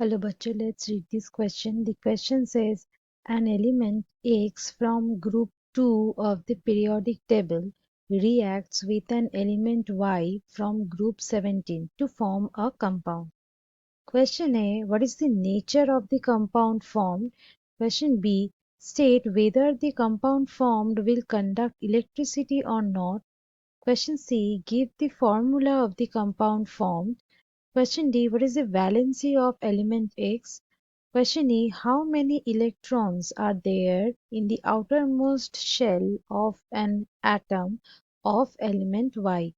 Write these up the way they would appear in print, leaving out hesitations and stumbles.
Hello, bachcho. Let's read this question. The question says an element X from group 2 of the periodic table reacts with an element Y from group 17 to form a compound. Question A, what is the nature of the compound formed? Question B, state whether the compound formed will conduct electricity or not. Question C, give the formula of the compound formed. Question D, what is the valency of element X? Question E, how many electrons are there in the outermost shell of an atom of element Y?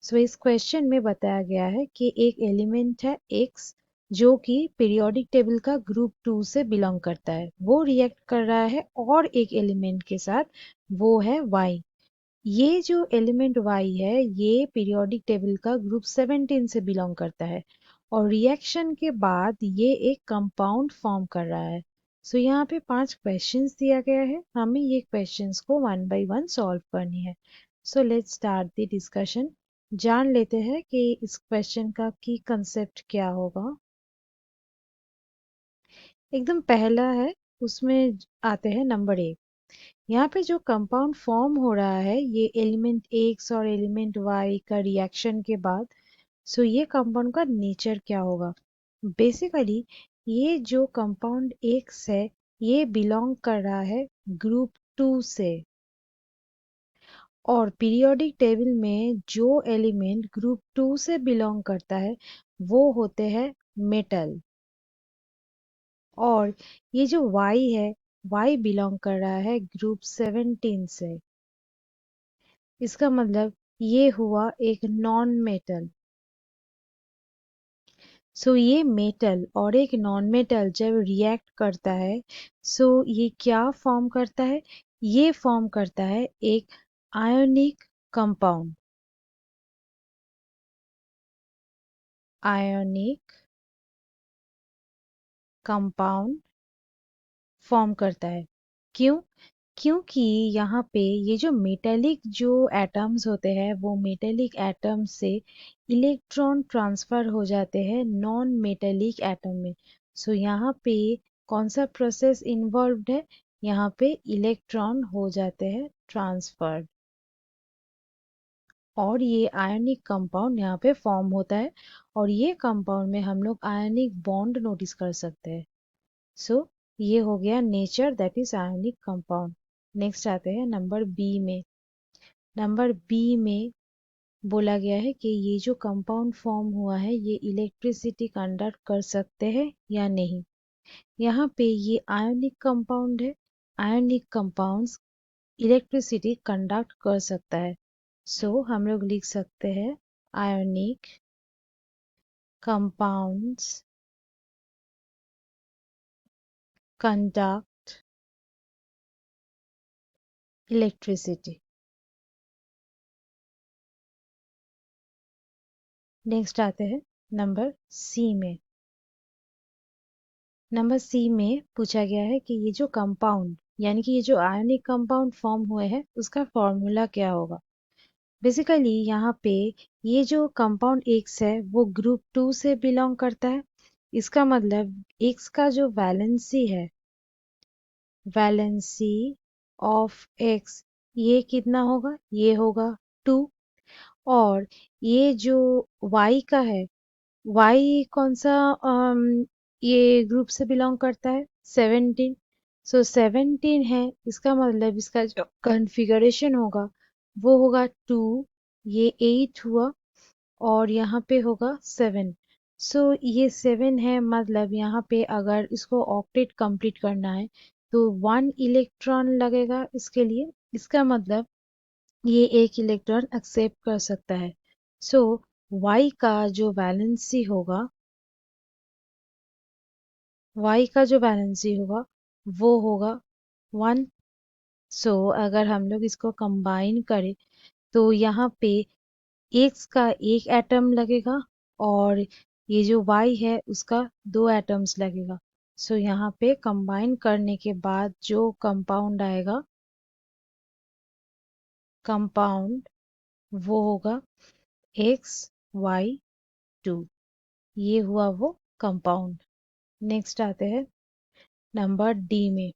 सो इस question में बताया गया है कि एक element है X जो कि पीरियोडिक टेबल का ग्रुप 2 से बिलोंग करता है, वो रिएक्ट कर रहा है और एक एलिमेंट के साथ, वो है Y। ये जो एलिमेंट Y है ये पीरियोडिक टेबल का ग्रुप 17 से बिलोंग करता है और रिएक्शन के बाद ये एक कंपाउंड फॉर्म कर रहा है। सो यहाँ पे 5 क्वेश्चंस दिया गया है, हमें ये क्वेश्चंस को वन बाय वन सॉल्व करनी है। So let's start the discussion. जान लेते हैं कि इस क्वेश्चन का की कंसेप्ट क्या होगा। एकदम पहला है, उसमें आते हैं नंबर 1। यहाँ पे जो कंपाउंड फॉर्म हो रहा है ये एलिमेंट एक्स और एलिमेंट वाई का रिएक्शन के बाद। सो ये कंपाउंड का नेचर क्या होगा? बेसिकली ये जो कंपाउंड एक्स है ये बिलोंग कर रहा है ग्रुप 2 से, और पीरियोडिक टेबल में जो एलिमेंट ग्रुप 2 से बिलोंग करता है वो होते हैं मेटल। और ये जो Y है Y बिलोंग कर रहा है ग्रुप 17 से। इसका मतलब ये हुआ एक नॉन मेटल। सो ये मेटल और एक नॉन मेटल जब रिएक्ट करता है, सो ये क्या फॉर्म करता है? ये फॉर्म करता है एक ionic compound. Ionic compound form करता है। क्यों? क्योंकि यहाँ पे ये जो मेटेलिक जो एटम्स होते हैं वो मेटेलिक एटम से इलेक्ट्रॉन ट्रांसफर हो जाते हैं नॉन मेटेलिक एटम में। सो यहाँ पे कौन सा प्रोसेस इन्वॉल्व्ड है? यहाँ पे इलेक्ट्रॉन हो जाते हैं ट्रांसफर्ड और ये आयनिक कंपाउंड यहाँ पे फॉर्म होता है। और ये कंपाउंड में हम लोग आयनिक बॉन्ड नोटिस कर सकते हैं। सो ये हो गया nature, that is ionic compound. Next आते हैं नंबर बी में। नंबर बी में बोला गया है कि ये जो कंपाउंड फॉर्म हुआ है ये इलेक्ट्रिसिटी कंडक्ट कर सकते हैं या नहीं। यहाँ पे ये आयोनिक कंपाउंड है। आयोनिक कंपाउंड्स इलेक्ट्रिसिटी कंडक्ट कर सकता है। सो हम लोग लिख सकते हैं ionic compounds conduct electricity. Next आते हैं नंबर सी में। नंबर सी में पूछा गया है कि ये जो कंपाउंड यानी कि ये जो आयनिक कंपाउंड फॉर्म हुए हैं उसका फॉर्मूला क्या होगा। बेसिकली यहाँ पे ये जो कंपाउंड एक्स है वो ग्रुप 2 से बिलोंग करता है। इसका मतलब एक्स का जो वैलेंसी है, वैलेंसी ऑफ एक्स, ये कितना होगा? ये होगा 2। और ये जो वाई का है, वाई कौन सा ये ग्रुप से बिलोंग करता है? 17। सो 17 है, इसका मतलब इसका जो कॉन्फ़िगरेशन होगा वो होगा 2, ये 8 हुआ और यहाँ पे होगा 7। सो ये 7 है, मतलब यहाँ पे अगर इसको ऑक्टेट कंप्लीट करना है तो 1 इलेक्ट्रॉन लगेगा इसके लिए। इसका मतलब ये एक इलेक्ट्रॉन एक्सेप्ट कर सकता है। सो Y का जो वैलेंसी होगा, Y का जो वैलेंसी होगा वो होगा 1। सो अगर हम लोग इसको कंबाइन करें तो यहाँ पे X का एक एटम लगेगा और ये जो Y है उसका 2 एटम्स लगेगा। सो यहाँ पे कंबाइन करने के बाद जो कंपाउंड आएगा, कंपाउंड वो होगा XY2। ये हुआ वो कंपाउंड। नेक्स्ट आते हैं नंबर डी में।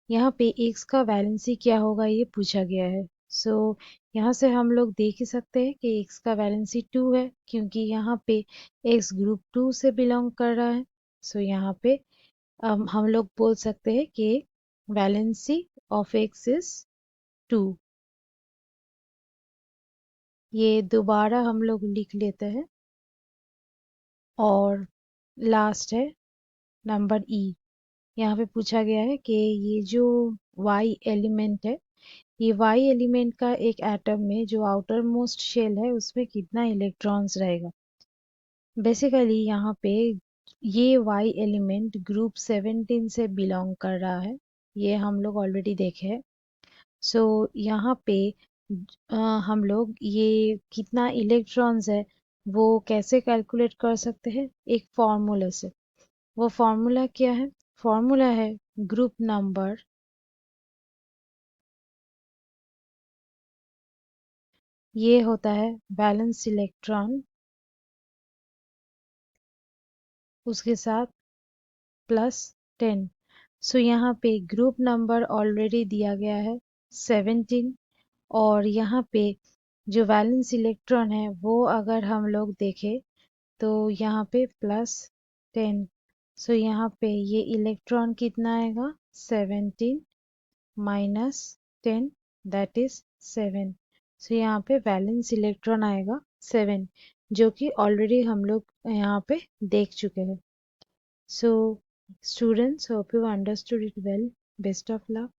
यहाँ पे एक्स का वैलेंसी क्या होगा ये पूछा गया है। सो यहाँ से हम लोग देख ही सकते हैं कि एक्स का वैलेंसी 2 है, क्योंकि यहाँ पे एक्स ग्रुप 2 से बिलोंग कर रहा है। सो यहाँ पे हम लोग बोल सकते हैं कि वैलेंसी ऑफ एक्स इज 2। ये दोबारा हम लोग लिख लेते हैं। और लास्ट है नंबर ई। यहाँ पे पूछा गया है कि ये जो वाई एलिमेंट है, ये वाई एलिमेंट का एक एटम में जो आउटर मोस्ट शेल है उसमें कितना इलेक्ट्रॉन्स रहेगा। बेसिकली यहाँ पे ये वाई एलिमेंट ग्रुप 17 से बिलोंग कर रहा है, ये हम लोग ऑलरेडी देखे हैं। सो यहाँ पे अ, हम लोग ये कितना इलेक्ट्रॉन्स है वो कैसे कैलकुलेट कर सकते हैं, एक फॉर्मूला से। वो फॉर्मूला क्या है? फॉर्मूला है ग्रुप नंबर, ये होता है बैलेंस इलेक्ट्रॉन, उसके साथ +10। सो यहाँ पे ग्रुप नंबर ऑलरेडी दिया गया है 17, और यहाँ पे जो वैलेंस इलेक्ट्रॉन है वो अगर हम लोग देखें तो यहाँ पे +10। सो यहाँ पे ये इलेक्ट्रॉन कितना आएगा? 17 -10, दैट इज 7। सो यहाँ पे वैलेंस इलेक्ट्रॉन आएगा 7, जो कि ऑलरेडी हम लोग यहाँ पे देख चुके हैं। So, students, hope you understood it well. Best of luck.